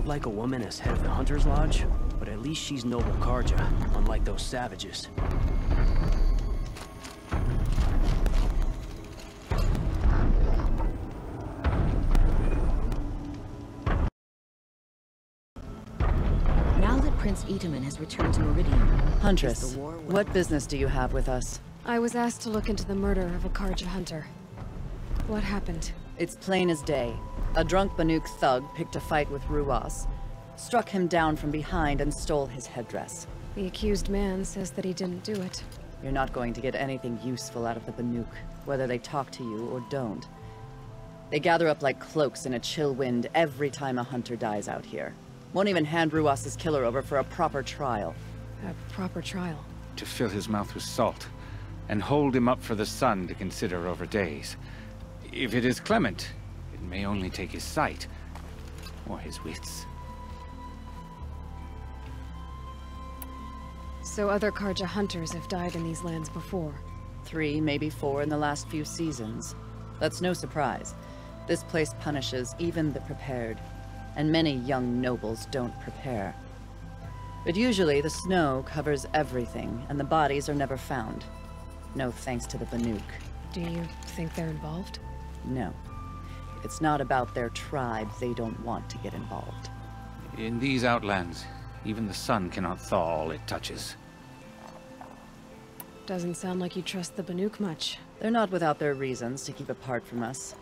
don't like a woman as head of the Hunter's Lodge, but at least she's noble Karja, unlike those savages. Now that Prince Itaman has returned to Meridian... Huntress, what business do you have with us? I was asked to look into the murder of a Karja hunter. What happened? It's plain as day. A drunk Banuk thug picked a fight with Ruas, struck him down from behind and stole his headdress. The accused man says that he didn't do it. You're not going to get anything useful out of the Banuk, whether they talk to you or don't. They gather up like cloaks in a chill wind every time a hunter dies out here. Won't even hand Ruas's killer over for a proper trial. A proper trial? To fill his mouth with salt, and hold him up for the sun to consider over days. If it is clement, it may only take his sight, or his wits. So other Karja hunters have died in these lands before? 3, maybe 4 in the last few seasons. That's no surprise. This place punishes even the prepared, and many young nobles don't prepare. But usually the snow covers everything, and the bodies are never found. No thanks to the Banuk. Do you think they're involved? No. If it's not about their tribe, they don't want to get involved. In these outlands, even the sun cannot thaw all it touches. Doesn't sound like you trust the Banuk much. They're not without their reasons to keep apart from us.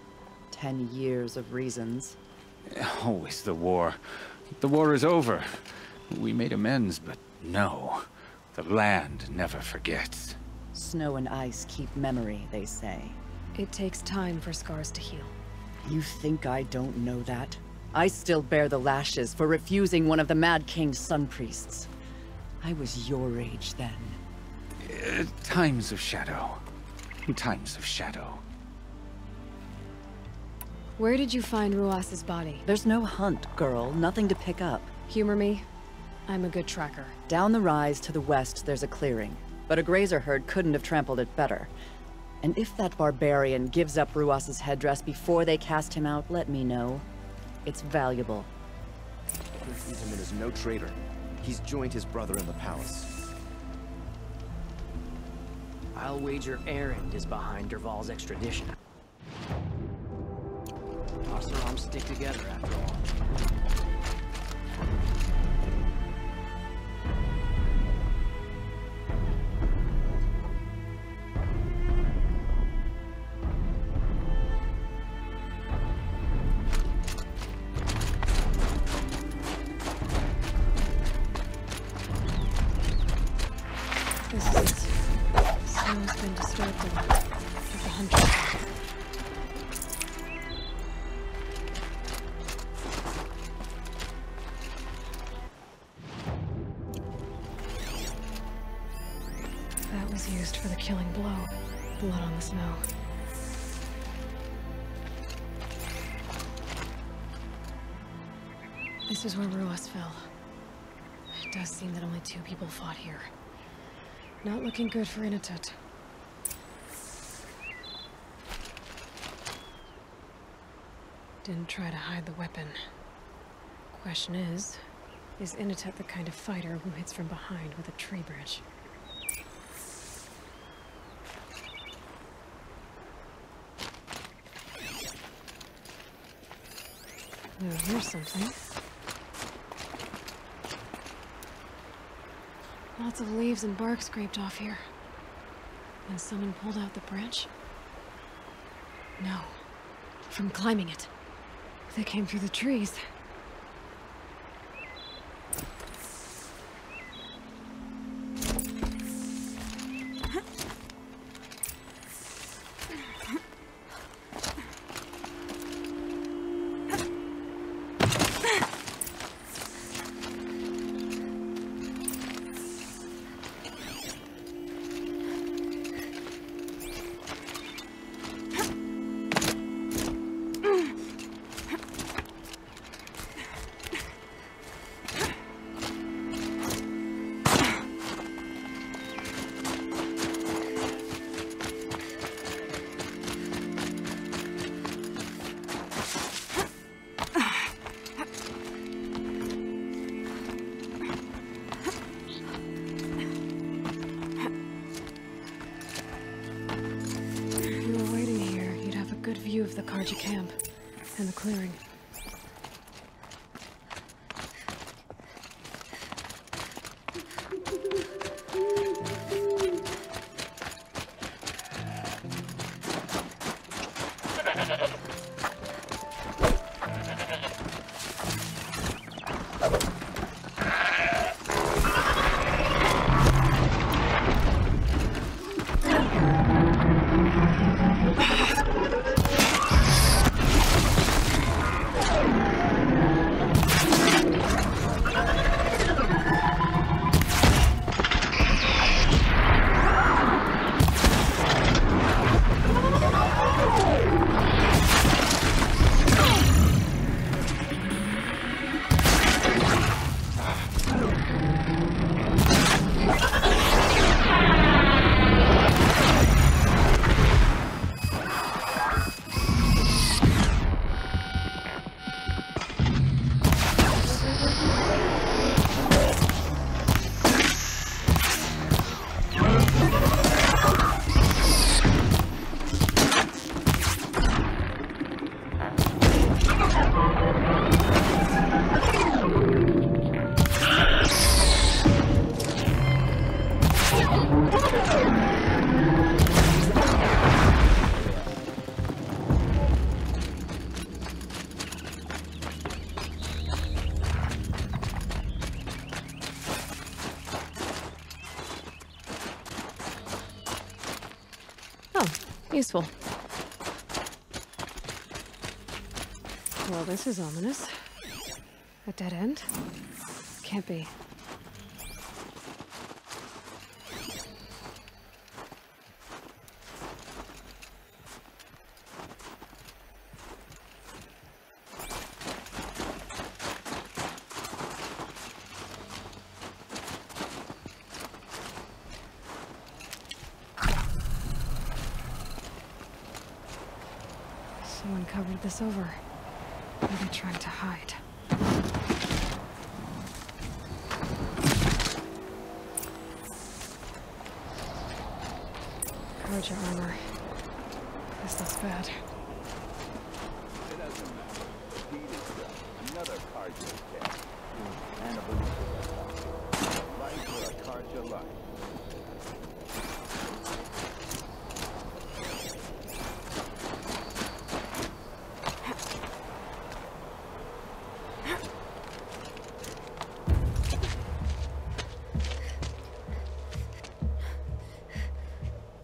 10 years of reasons. Always the war. The war is over. We made amends, but no. The land never forgets. Snow and ice keep memory, they say. It takes time for scars to heal. You think I don't know that? I still bear the lashes for refusing one of the Mad King's sun priests. I was your age then. Times of shadow. Times of shadow. Where did you find Ruas's body? There's no hunt, girl. Nothing to pick up. Humor me. I'm a good tracker. Down the rise to the west, there's a clearing. But a grazer herd couldn't have trampled it better. And if that barbarian gives up Ruas's headdress before they cast him out, let me know. It's valuable. Prince Itaman is no traitor. He's joined his brother in the palace. I'll wager Erend is behind Derval's extradition. Oseram stick together after all. This is it. Snow's been disturbed with the hunters. That was used for the killing blow. Blood on the snow. This is where Ruas fell. It does seem that only 2 people fought here. Not looking good for Inatut. Didn't try to hide the weapon. Question is Inatut the kind of fighter who hits from behind with a tree branch? Now here's something. Lots of leaves and bark scraped off here. And someone pulled out the branch? No. From climbing it. They came through the trees. Karja camp and the clearing. Useful. Well, this is ominous. A dead end? Can't be. Someone covered this over. Maybe trying to hide. Karja armor. This looks bad. It doesn't matter. The deed is done. Another Karja is dead. And a belief. Life for a Karja life.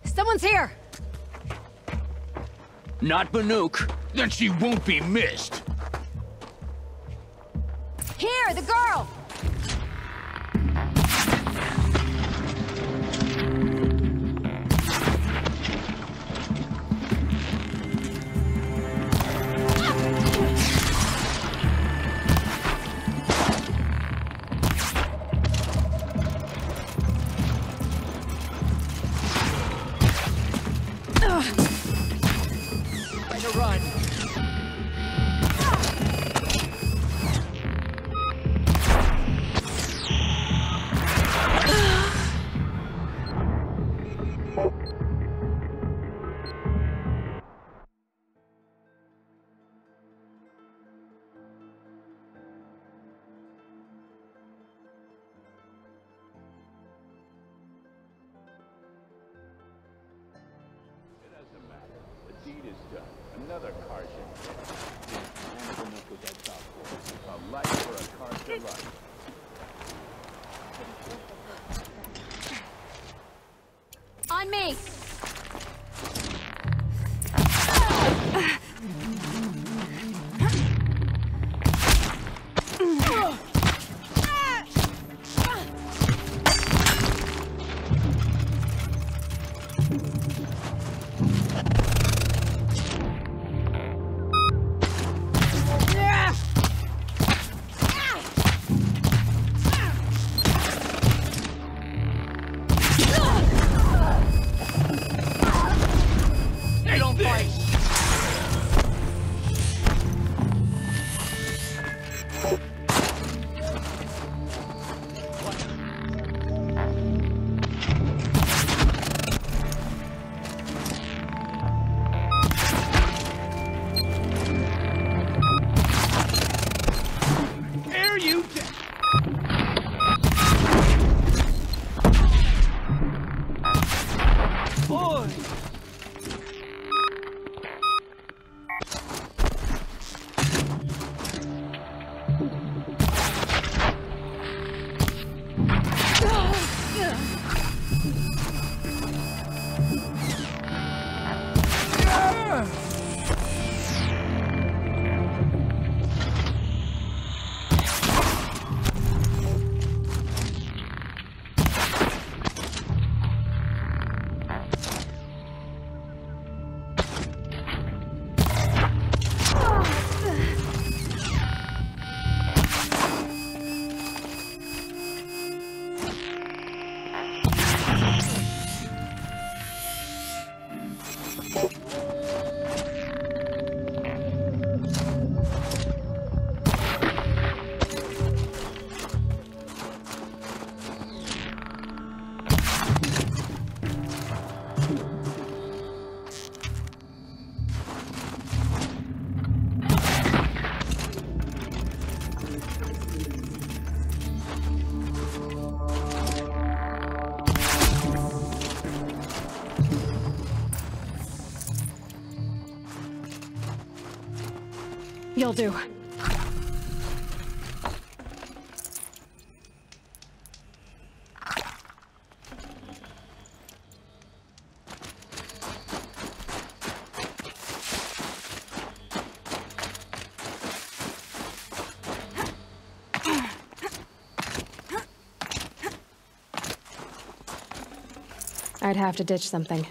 Someone's here! Not Banuk. Then she won't be missed. Here, the girl! Run. It doesn't matter. The deed is done. Another Karja is dead. And a belief with that top floor. A life for a Karja life. On me! You'll do. I'd have to ditch something.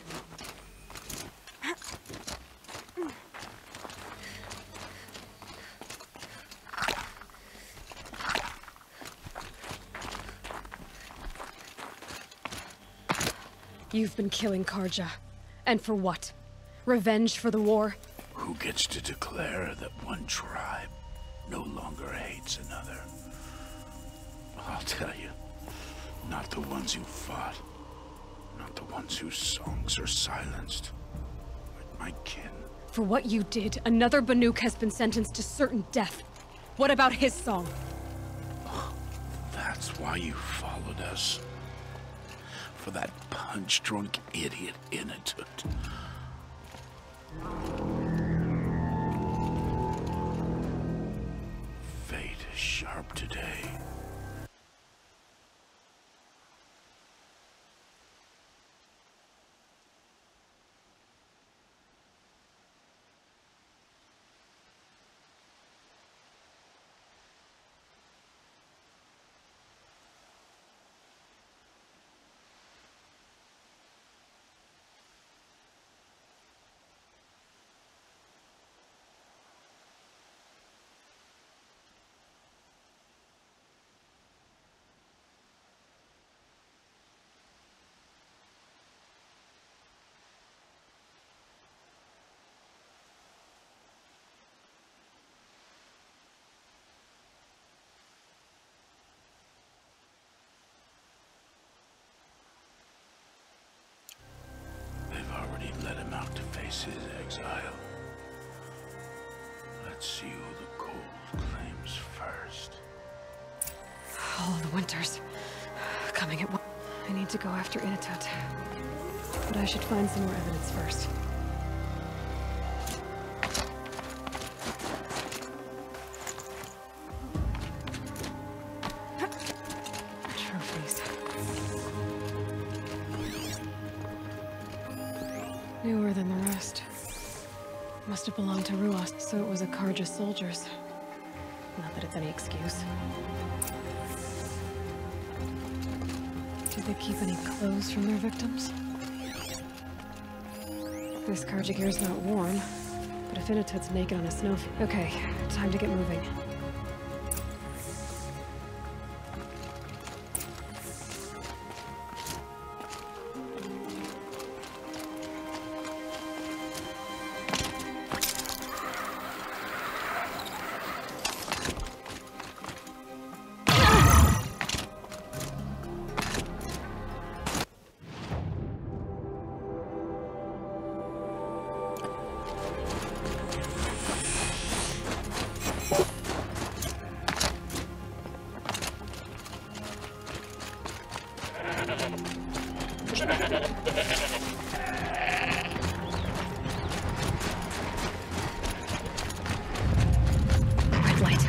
You've been killing Karja. And for what? Revenge for the war? Who gets to declare that one tribe no longer hates another? I'll tell you, not the ones who fought. Not the ones whose songs are silenced. But my kin. For what you did, another Banuk has been sentenced to certain death. What about his song? That's why you followed us. For that punch-drunk idiot Inatut. Fate is sharp today. Let him out to face his exile. Let's see who the cold claims first. All of the winters. Coming at once. I need to go after Inatut. But I should find some more evidence first. Trophies. Newer than the rest. Must have belonged to Ruas, so it was a Karja soldiers. Not that it's any excuse. Did they keep any clothes from their victims? This Karja gear's not warm, but if Inatut's naked on a snowfield... Okay, time to get moving. Red light.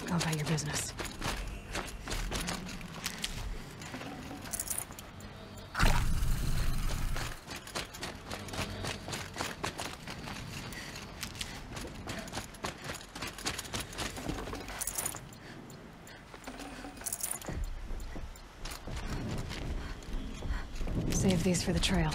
Go about your business. Save these for the trail.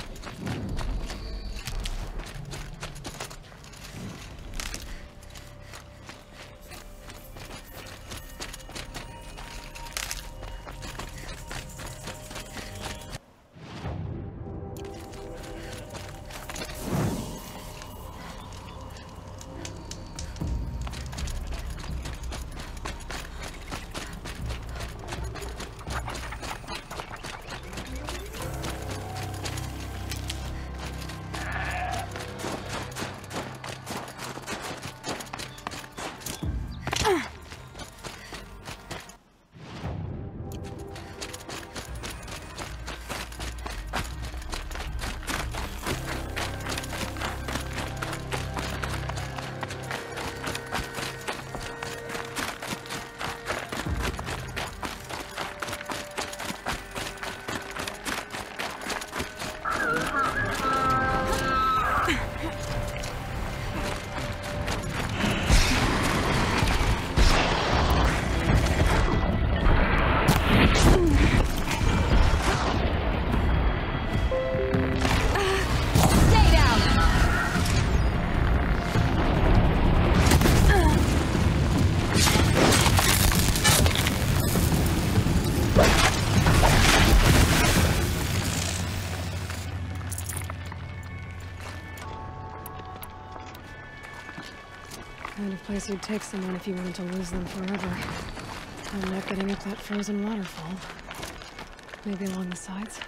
Kind of place you'd take someone if you wanted to lose them forever. I'm not getting up that frozen waterfall. Maybe along the sides?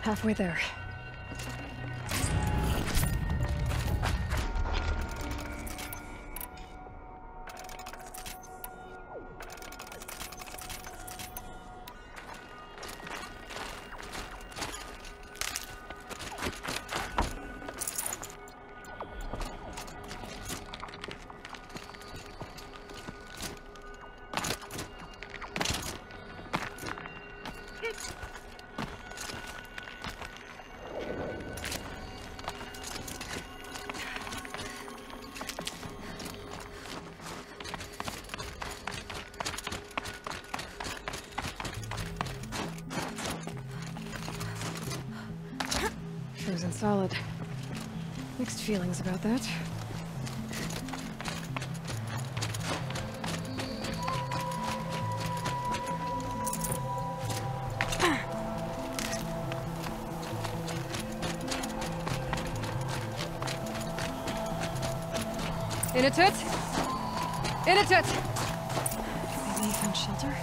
Halfway there. Frozen solid. Mixed feelings about that. In a toot! In a toot! Maybe he found shelter?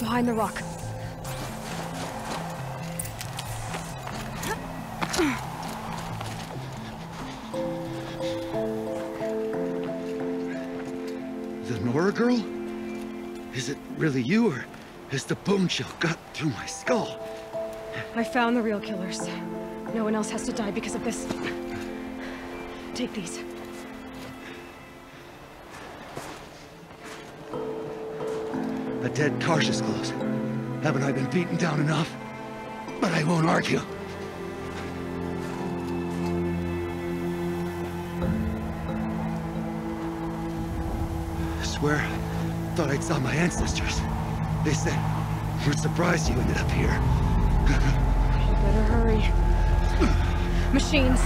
behind the rock. The Nora girl? Is it really you, or has the bone chill got through my skull? I found the real killers. No one else has to die because of this. Take these. A dead Karsh's clothes. Haven't I been beaten down enough? But I won't argue. I swear, thought I saw my ancestors. They said, we're surprised you ended up here. You better hurry. Machines.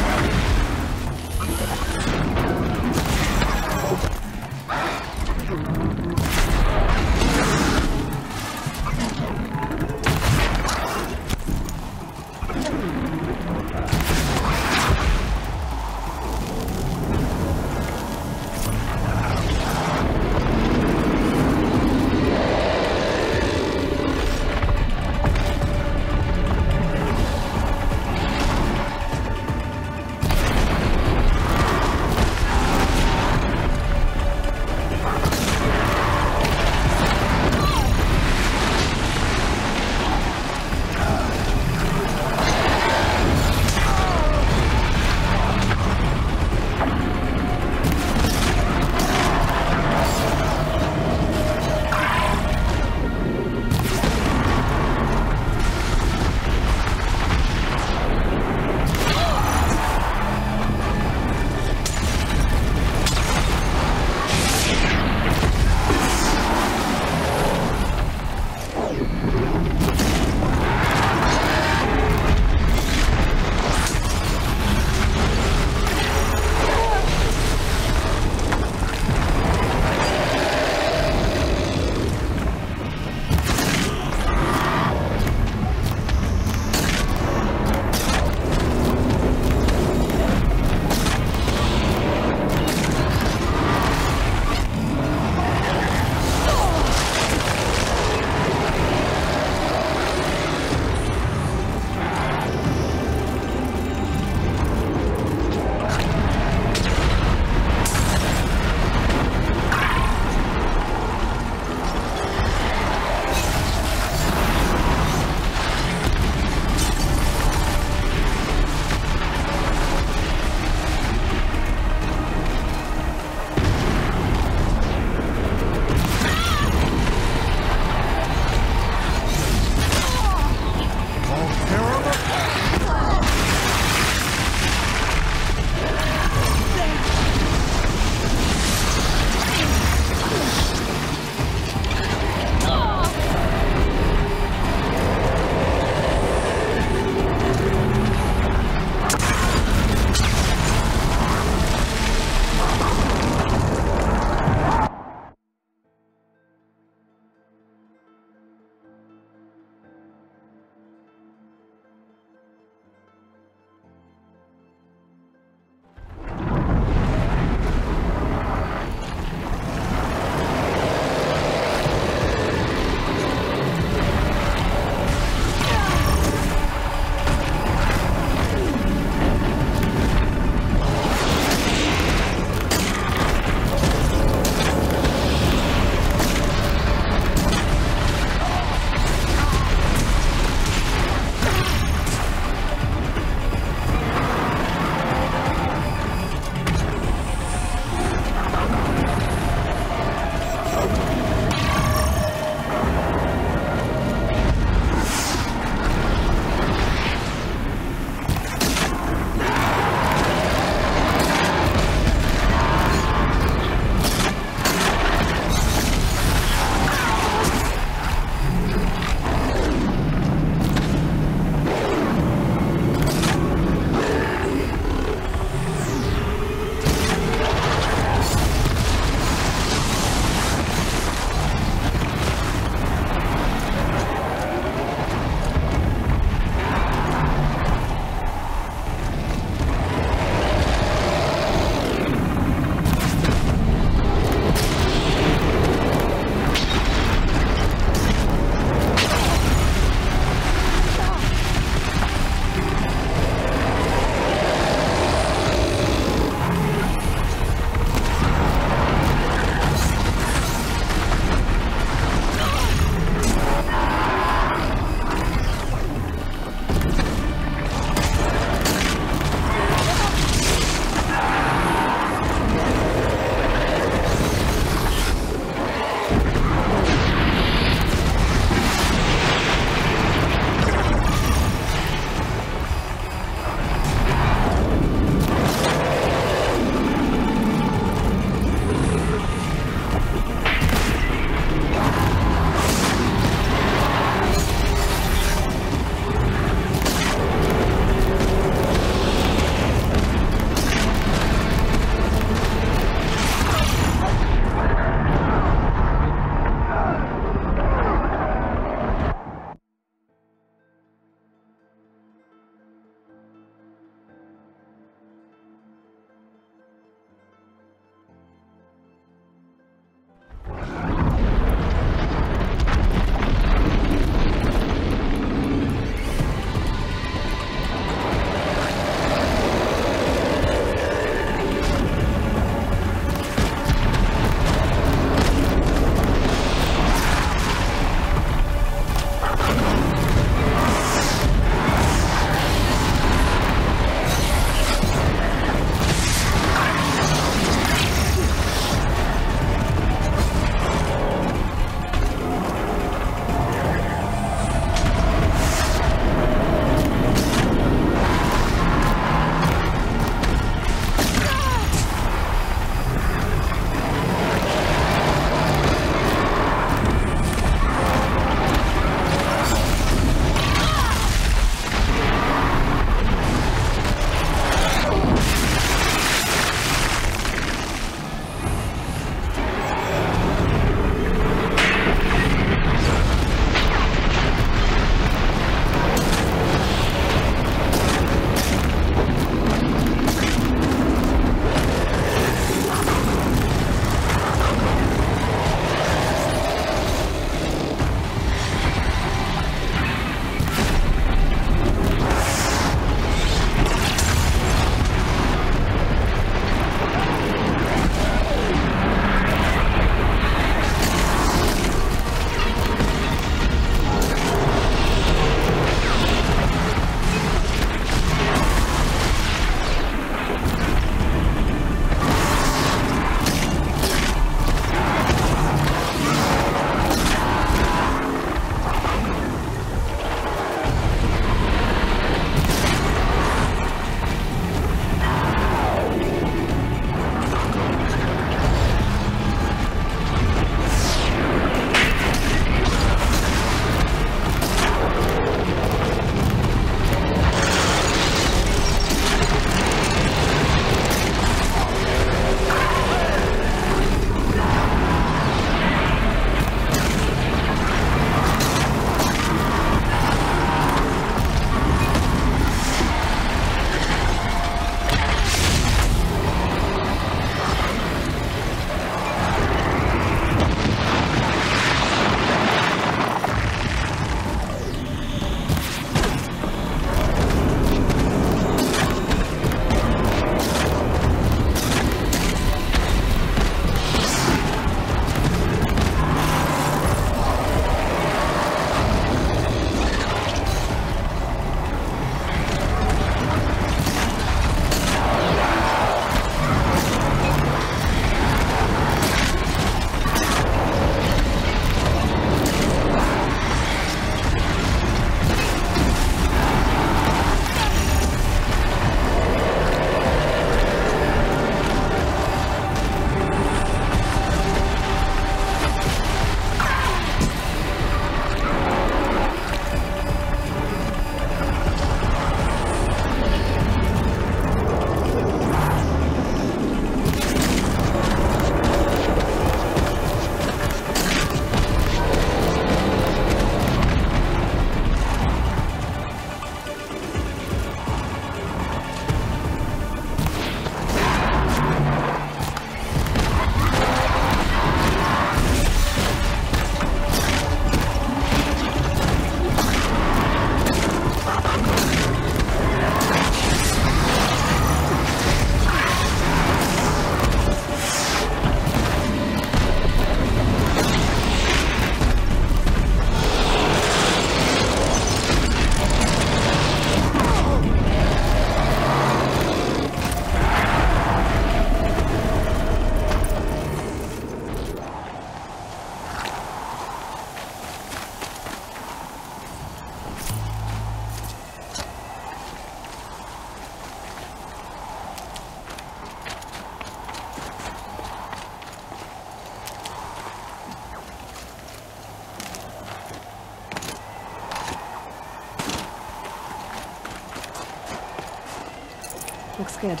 Looks good.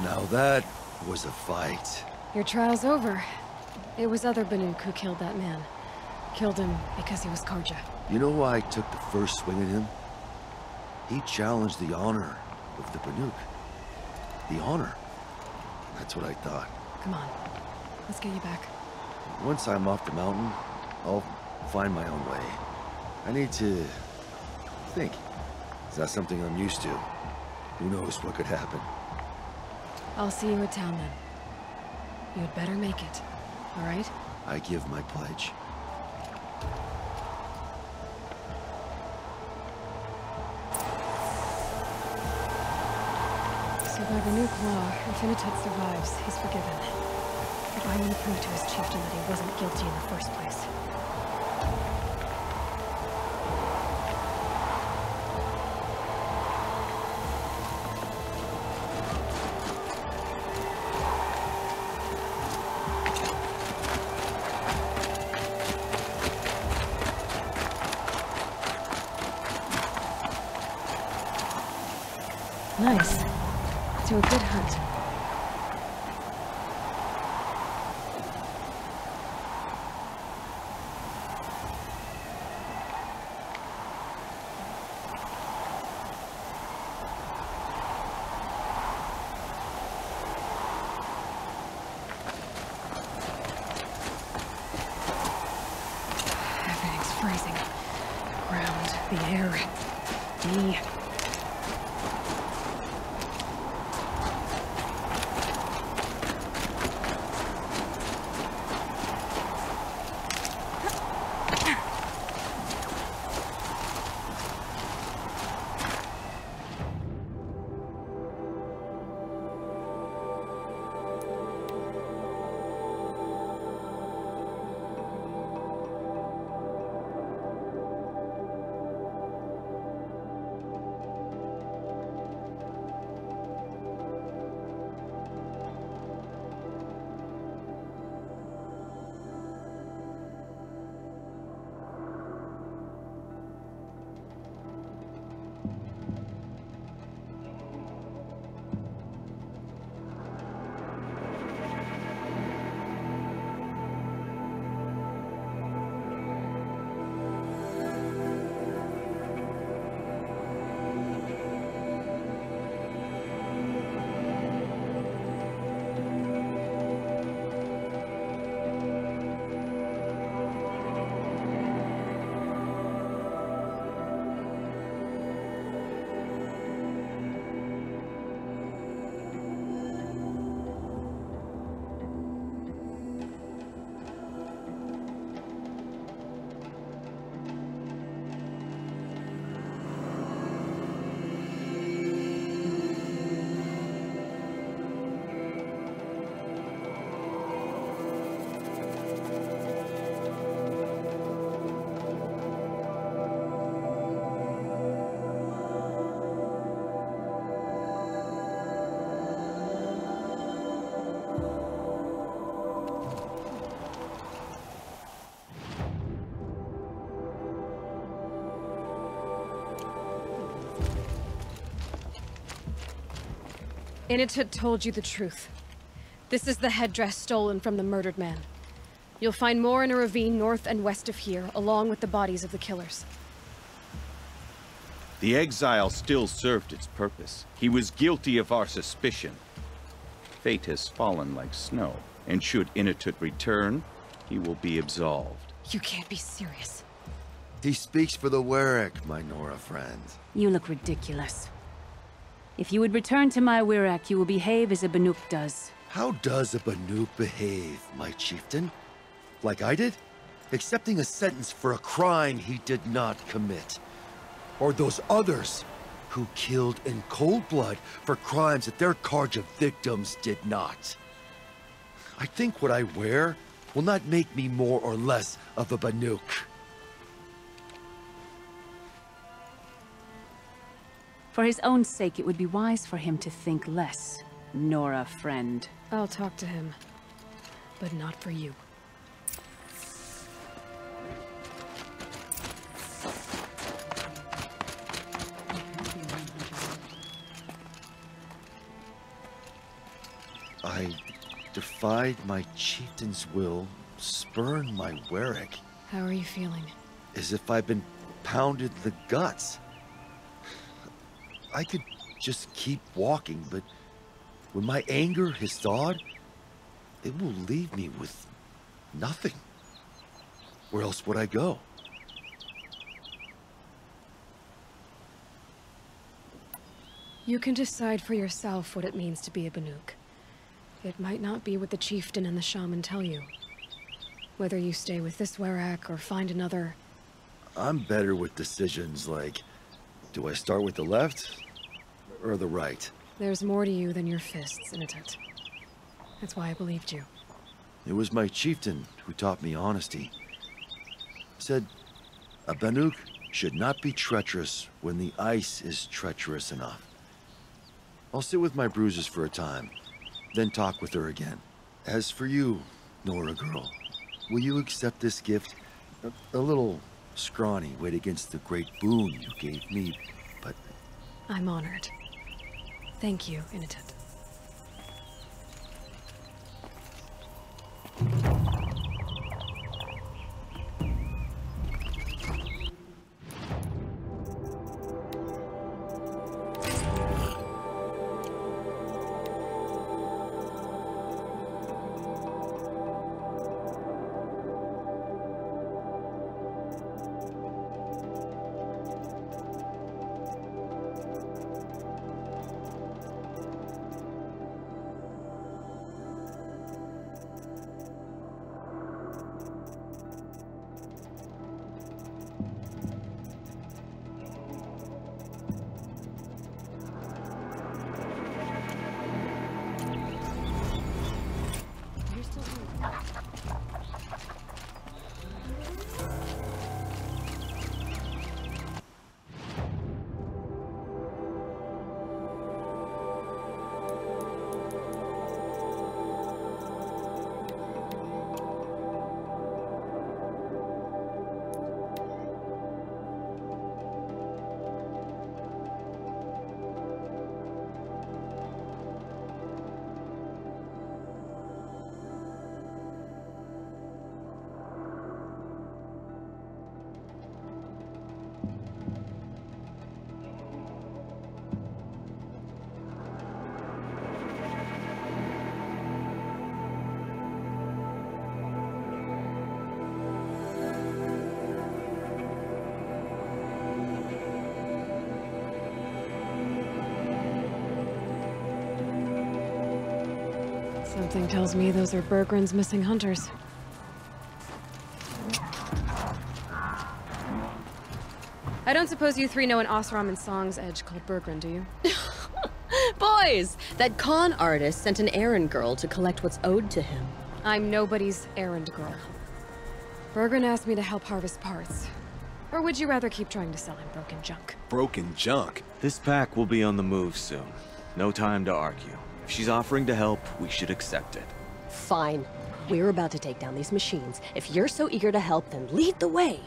Now that was a fight. Your trial's over. It was other Banuk who killed that man. Killed him because he was Karja. You know why I took the first swing at him? He challenged the honor of the Banuk. The honor. That's what I thought. Come on. Let's get you back. Once I'm off the mountain, I'll find my own way. I need to think. It's not something I'm used to. Who knows what could happen? I'll see you at town then. You'd better make it. All right? I give my pledge. So by Banuk law, if Inatut survives, he's forgiven. But I want to prove to his chieftain that he wasn't guilty in the first place. Nice. To a good hunt. Everything's freezing. The ground, the air, me. Inatut told you the truth. This is the headdress stolen from the murdered man. You'll find more in a ravine north and west of here, along with the bodies of the killers. The exile still served its purpose. He was guilty of our suspicion. Fate has fallen like snow, and should Inatut return, he will be absolved. You can't be serious. He speaks for the Werek, my Nora friend. You look ridiculous. If you would return to my Wirrak, you will behave as a Banuk does. How does a Banuk behave, my chieftain? Like I did? Accepting a sentence for a crime he did not commit. Or those others who killed in cold blood for crimes that their Karja victims did not. I think what I wear will not make me more or less of a Banuk. For his own sake, it would be wise for him to think less. Nora, friend. I'll talk to him. But not for you. I defied my chieftain's will, spurned my Werak, How are you feeling? as if I'd been pounded in the guts. I could just keep walking, but when my anger has thawed, it will leave me with nothing. Where else would I go? You can decide for yourself what it means to be a Banuk. It might not be what the chieftain and the shaman tell you. Whether you stay with this Werak or find another... I'm better with decisions like, do I start with the left or the right? There's more to you than your fists, Inatut. That's why I believed you. It was my chieftain who taught me honesty. Said, a Banuk should not be treacherous when the ice is treacherous enough. I'll sit with my bruises for a time, then talk with her again. As for you, Nora girl, will you accept this gift? A little scrawny weighed against the great boon you gave me, but... I'm honored. Thank you, Inatut. Something tells me those are Bergren's missing hunters. I don't suppose you three know an Osram and Song's edge called Bergren, do you? Boys! That con artist sent an errand girl to collect what's owed to him. I'm nobody's errand girl. Bergren asked me to help harvest parts. Or would you rather keep trying to sell him broken junk? Broken junk? This pack will be on the move soon. No time to argue. If she's offering to help, we should accept it. Fine. We're about to take down these machines. If you're so eager to help, then lead the way.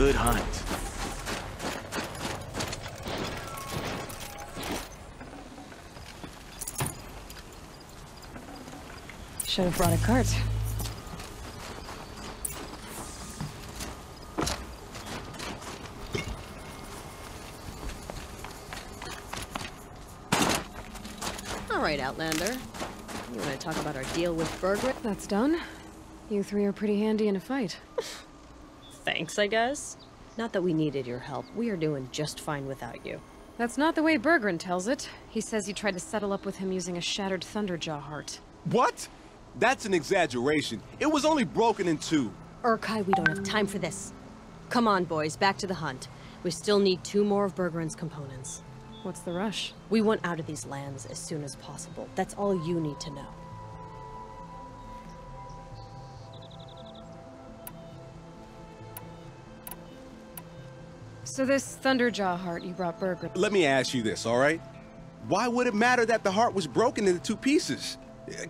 good hunt. Should have brought a cart. All right, Outlander. You want to talk about our deal with Bergman? That's done. You three are pretty handy in a fight. Thanks, I guess. Not that we needed your help. We are doing just fine without you. That's not the way Bergren tells it. He says you tried to settle up with him using a shattered Thunderjaw heart. What? That's an exaggeration. It was only broken in two. Urkai, we don't have time for this. Come on, boys, back to the hunt. We still need 2 more of Bergren's components. What's the rush? We want out of these lands as soon as possible. That's all you need to know. So this Thunderjaw heart you brought Bergren... Let me ask you this, all right? Why would it matter that the heart was broken into 2 pieces?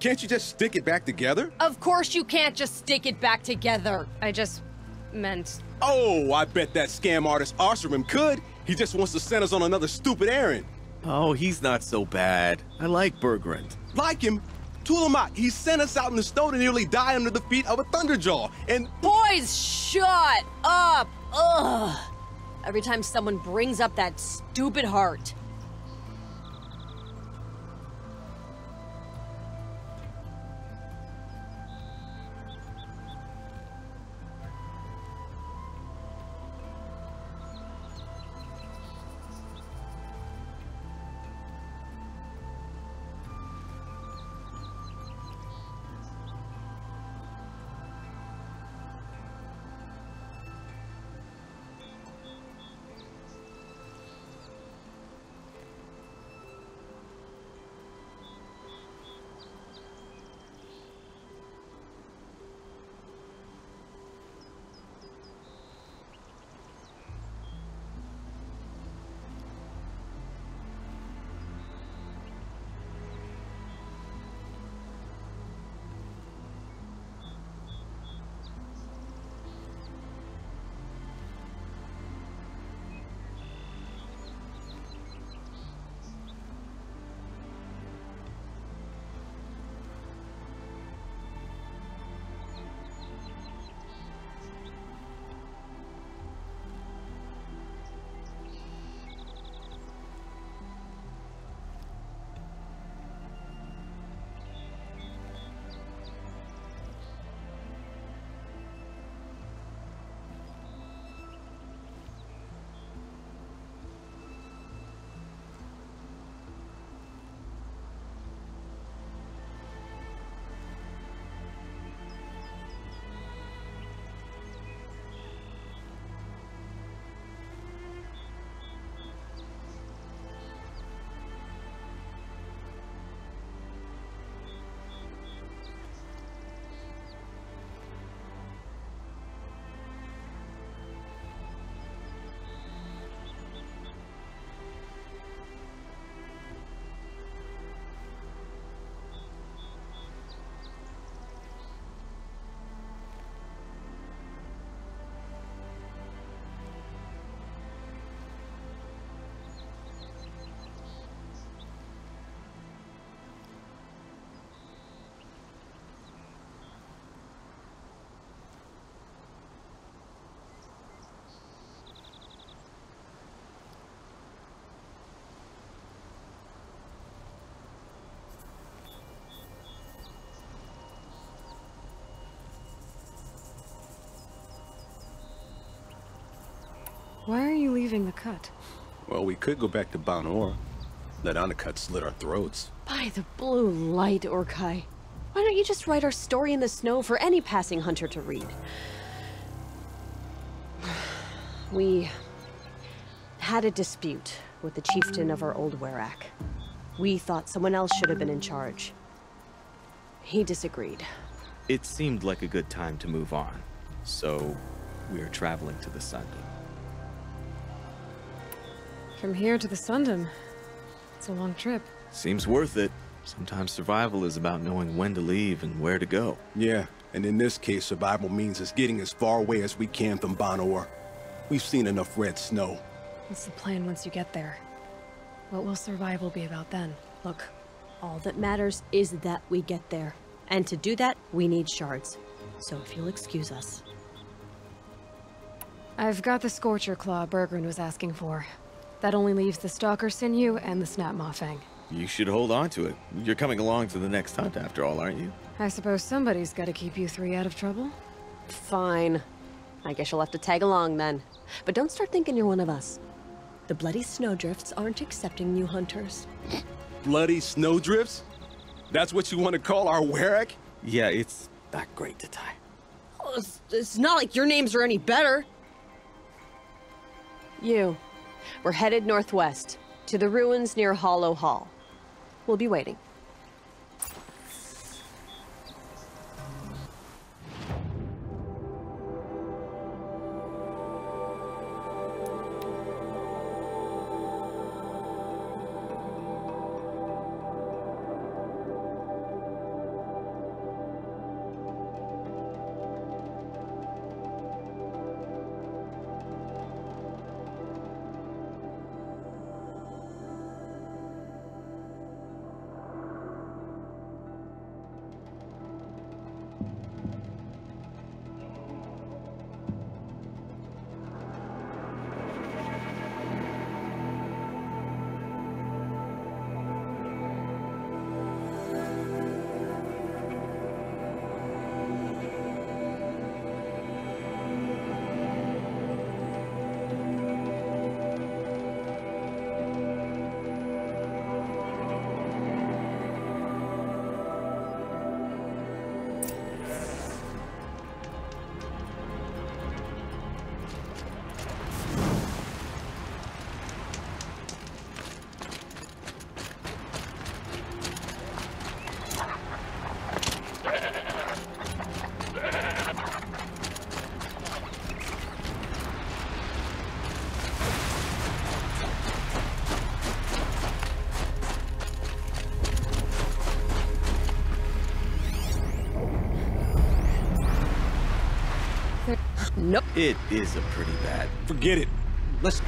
Can't you just stick it back together? Of course you can't just stick it back together. I just meant... Oh, I bet that scam artist Arsarim could. He just wants to send us on another stupid errand. Oh, he's not so bad. I like Bergrand. Like him? Tulamat, he sent us out in the snow to nearly die under the feet of a Thunderjaw, and... Boys, shut up! Ugh! Every time someone brings up that stupid heart. Why are you leaving the cut? Well, we could go back to Banor. Let Anacut slit our throats. By the blue light, Urkai. Why don't you just write our story in the snow for any passing hunter to read? We had a dispute with the chieftain of our old Werak. We thought someone else should have been in charge. He disagreed. It seemed like a good time to move on, so we are traveling to the Sundom. From here to the Sundom. It's a long trip. Seems worth it. Sometimes survival is about knowing when to leave and where to go. Yeah, and in this case, survival means us getting as far away as we can from Banor. We've seen enough red snow. What's the plan once you get there? What will survival be about then? Look, all that matters is that we get there. And to do that, we need shards. So if you'll excuse us. I've got the Scorcher Claw Bergrun was asking for. That only leaves the Stalker Sinew and the Snap Maw Fang. You should hold on to it. You're coming along to the next hunt after all, aren't you? I suppose somebody's gotta keep you three out of trouble. Fine. I guess you'll have to tag along then. But don't start thinking you're one of us. The Bloody Snowdrifts aren't accepting new hunters. Bloody snowdrifts? That's what you want to call our Werak? Yeah, it's not great to tie. Oh, it's not like your names are any better. We're headed northwest, to the ruins near Hollow Hall. We'll be waiting. Nope. It is a pretty bad. Forget it. Let's...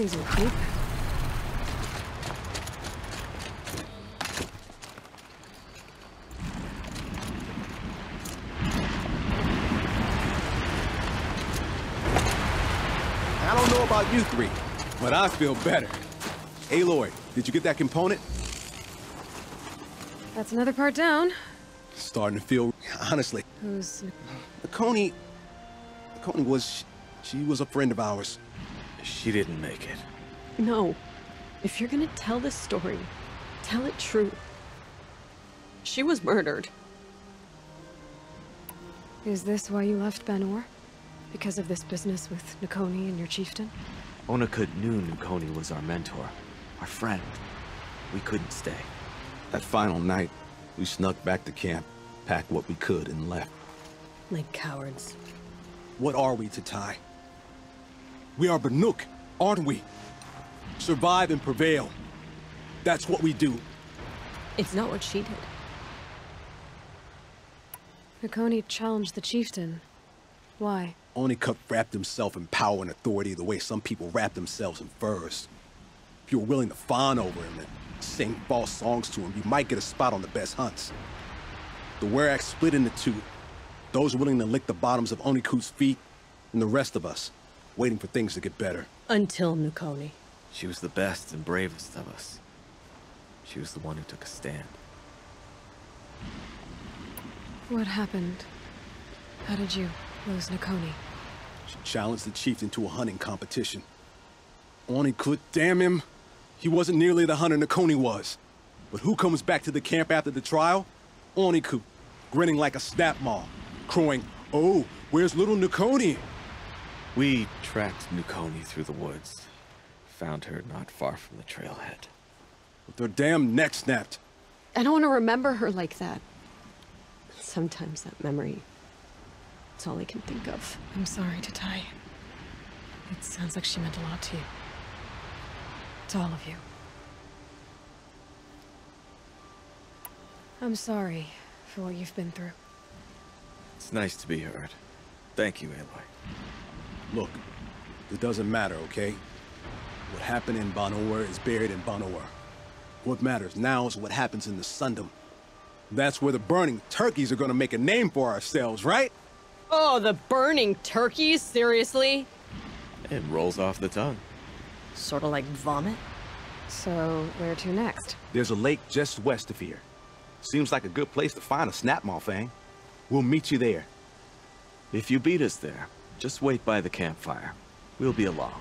These will keep. I don't know about you three, but I feel better. Aloy, did you get that component? That's another part down. Starting to feel, honestly. Who's... Nakoni was... She was a friend of ours. She didn't make it. No. If you're gonna tell this story, tell it true. She was murdered. Is this why you left Ben-Or? Because of this business with Nakoni and your chieftain? Onakut knew Nakoni was our mentor, our friend. We couldn't stay. That final night, we snuck back to camp, packed what we could, and left. Like cowards. What are we to Ty? We are Banuk, aren't we? Survive and prevail. That's what we do. It's not what she did. Nakoni challenged the chieftain. Why? Onakut wrapped himself in power and authority the way some people wrap themselves in furs. If you were willing to fawn over him and sing false songs to him, you might get a spot on the best hunts. The Werak split into two. Those willing to lick the bottoms of Onakut's feet, and the rest of us, waiting for things to get better. Until Nakoni. She was the best and bravest of us. She was the one who took a stand. What happened? How did you lose Nakoni? She challenged the chieftain to a hunting competition. Onakut, damn him! He wasn't nearly the hunter Nakoni was. But who comes back to the camp after the trial? Onakut, grinning like a snap maw, crowing, "Oh, where's little Nakoni?" We tracked Nakoni through the woods. Found her not far from the trailhead. With her damn neck snapped. I don't want to remember her like that. Sometimes that memory... it's all I can think of. I'm sorry to Ty. It sounds like she meant a lot to you. To all of you. I'm sorry for what you've been through. It's nice to be heard. Thank you, Aloy. Look, it doesn't matter, okay? What happened in Ben-Or is buried in Ben-Or. What matters now is what happens in the Sundom. That's where the burning turkeys are gonna make a name for ourselves, right? Oh, the burning turkeys? Seriously? It rolls off the tongue. Sort of like vomit? So, where to next? There's a lake just west of here. Seems like a good place to find a snapmaw fang. We'll meet you there. If you beat us there, just wait by the campfire. We'll be along.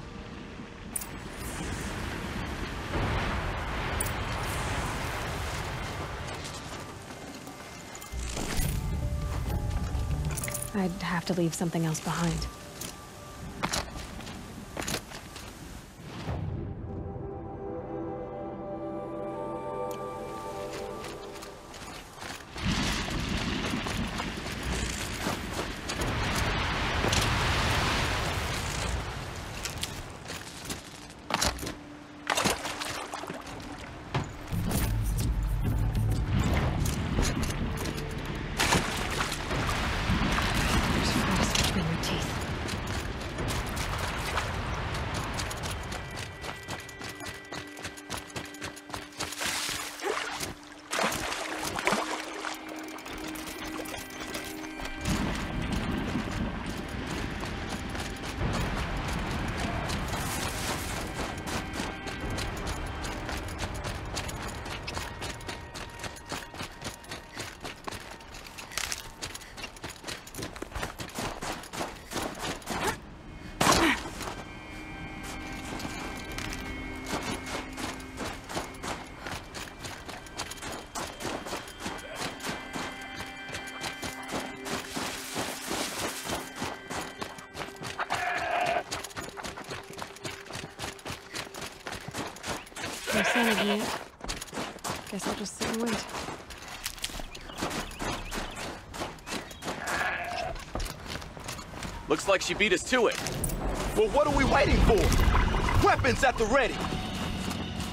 I'd have to leave something else behind. No sanity yet. Guess I'll just sit and wait. Looks like she beat us to it. Well, what are we waiting for? Weapons at the ready!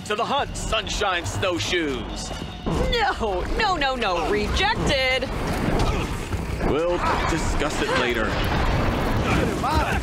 To the hunt, sunshine snowshoes! No, rejected! We'll discuss it later. Get him out!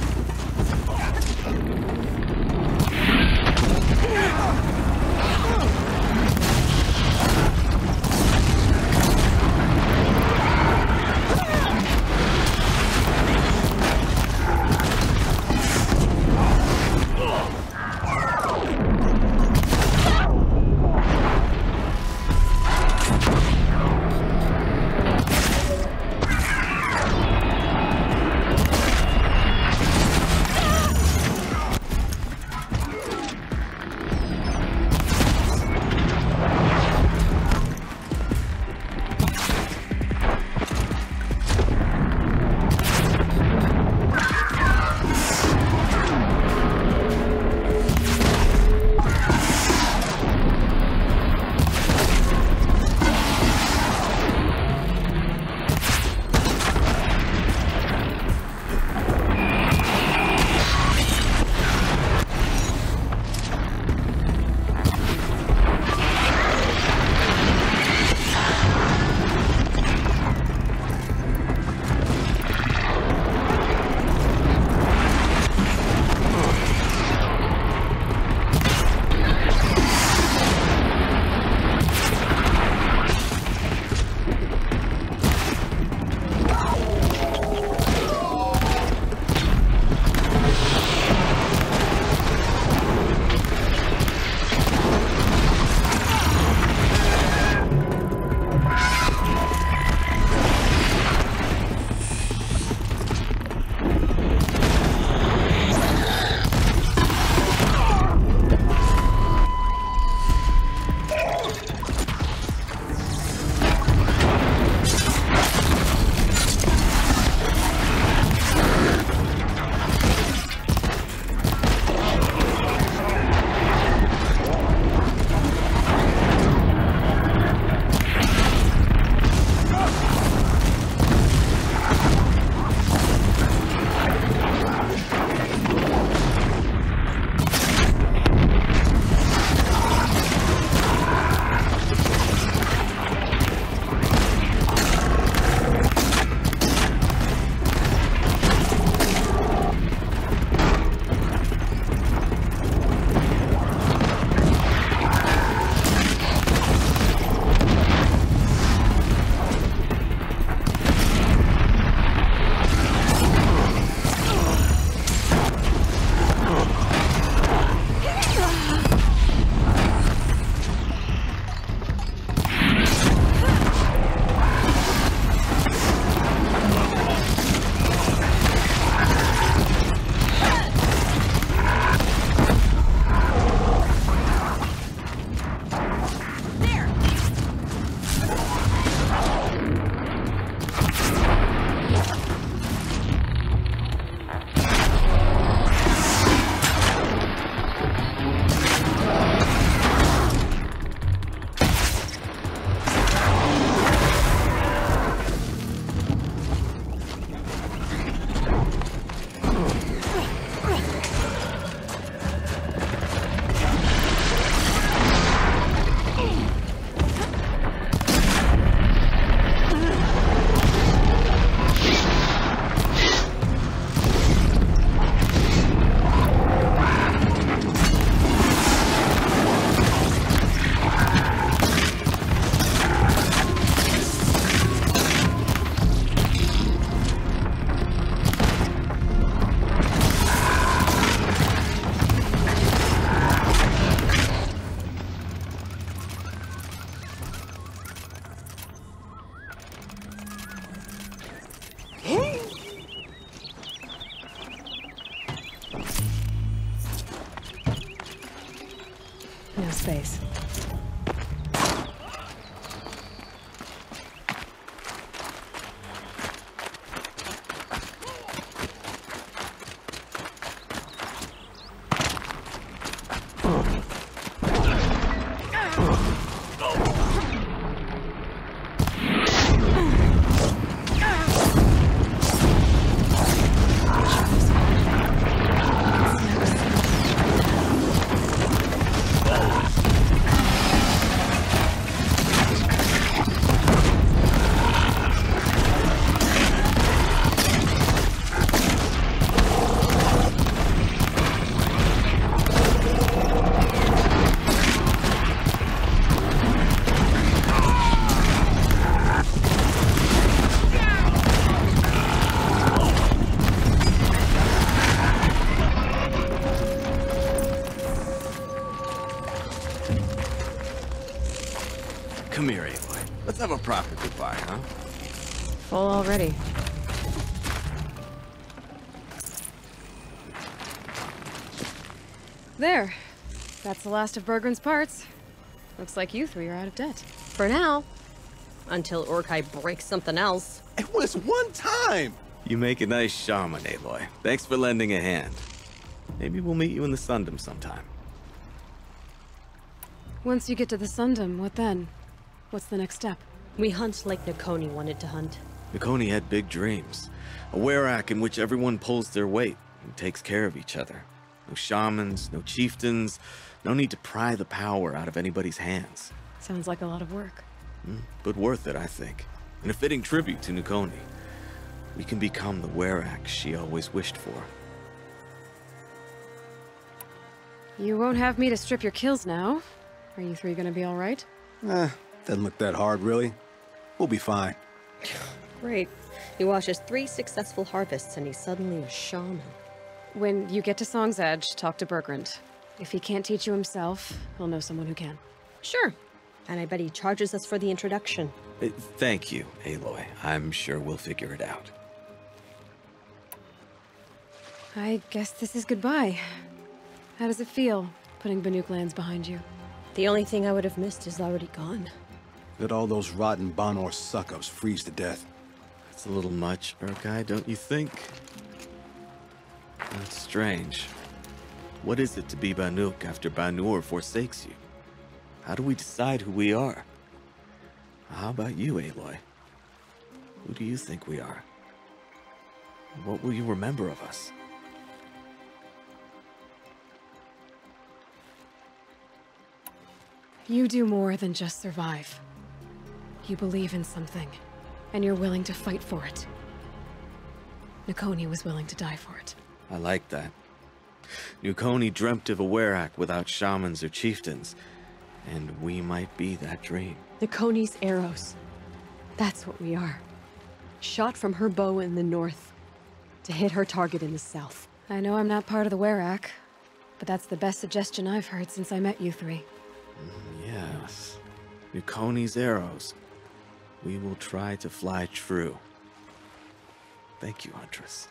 No space. Come here, Aloy. Let's have a proper goodbye, huh? Full already. There. That's the last of Bergren's parts. Looks like you three are out of debt. For now. Until Urkai breaks something else. It was one time! You make a nice shaman, Aloy. Thanks for lending a hand. Maybe we'll meet you in the Sundom sometime. Once you get to the Sundom, what then? What's the next step? We hunt like Nakoni wanted to hunt. Nakoni had big dreams. A werak in which everyone pulls their weight and takes care of each other. No shamans, no chieftains, no need to pry the power out of anybody's hands. Sounds like a lot of work. But worth it, I think. And a fitting tribute to Nakoni. We can become the werak she always wished for. You won't have me to strip your kills now. Are you three gonna be alright? Doesn't look that hard, really. We'll be fine. Great. He watches 3 successful harvests and he's suddenly a shaman. When you get to Song's Edge, talk to Bergrand. If he can't teach you himself, he'll know someone who can. Sure. And I bet he charges us for the introduction. Thank you, Aloy. I'm sure we'll figure it out. I guess this is goodbye. How does it feel, putting Banuk lands behind you? The only thing I would have missed is already gone. Let all those rotten Banor suck-ups freeze to death. That's a little much, Urkai, don't you think? That's strange. What is it to be Banuk after Banur forsakes you? How do we decide who we are? How about you, Aloy? Who do you think we are? What will you remember of us? You do more than just survive. You believe in something, and you're willing to fight for it. Nakoni was willing to die for it. I like that. Nakoni dreamt of a werak without shamans or chieftains, and we might be that dream. Nakoni's arrows. That's what we are. Shot from her bow in the north, to hit her target in the south. I know I'm not part of the werak, but that's the best suggestion I've heard since I met you three. Yes. Nakoni's arrows. We will try to fly true. Thank you, Huntress.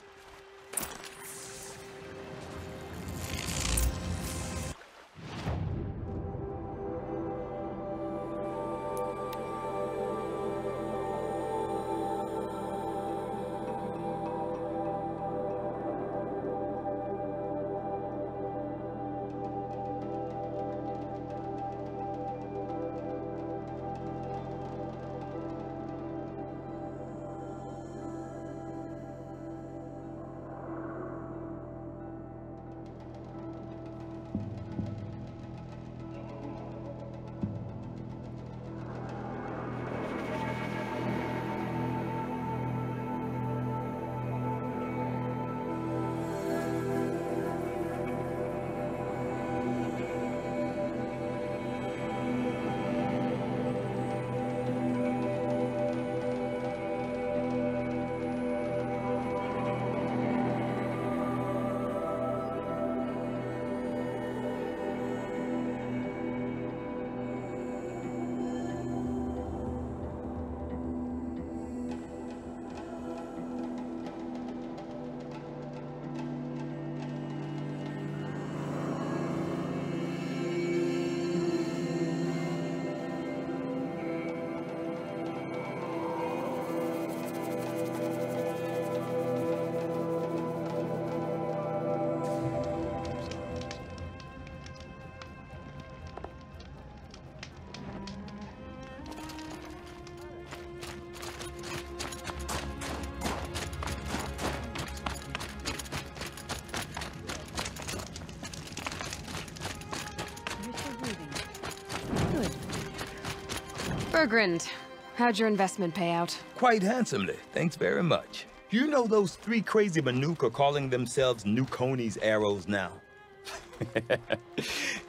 Bergrand, how'd your investment pay out? Quite handsomely, thanks very much. You know those 3 crazy Banuk are calling themselves Nukoni's arrows now?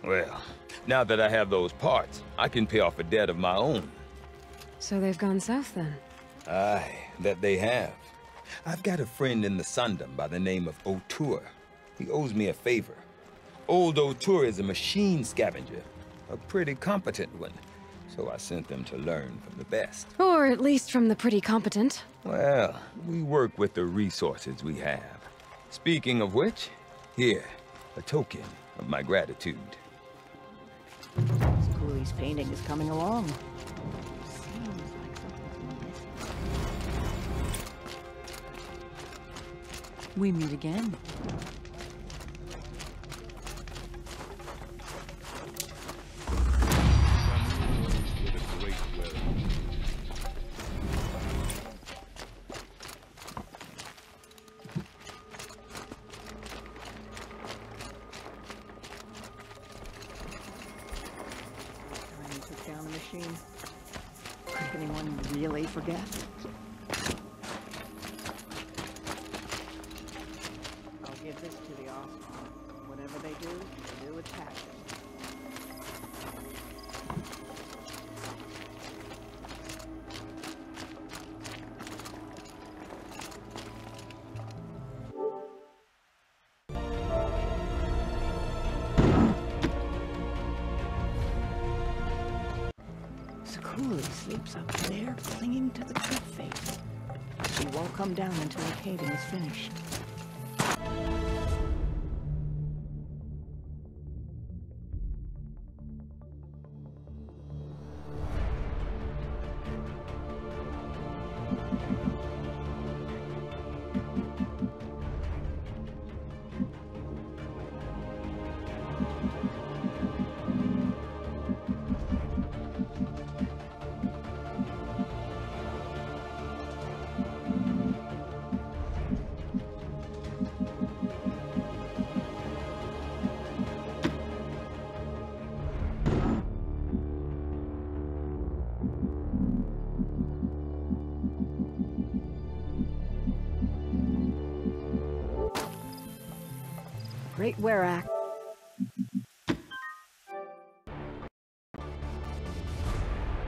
Well, now that I have those parts, I can pay off a debt of my own. So they've gone south then? Aye, that they have. I've got a friend in the Sundom by the name of O'Toole. He owes me a favor. Old O'Toole is a machine scavenger, a pretty competent one. So I sent them to learn from the best. Or at least from the pretty competent. Well, we work with the resources we have. Speaking of which, here, a token of my gratitude. Cooley's painting is coming along. We meet again. Took down the machine. Could anyone really forget? I'll give this to the Oscar. Whatever they do with passion. Cooley sleeps up there, clinging to the cliff face. She won't come down until the caving is finished. Great Werak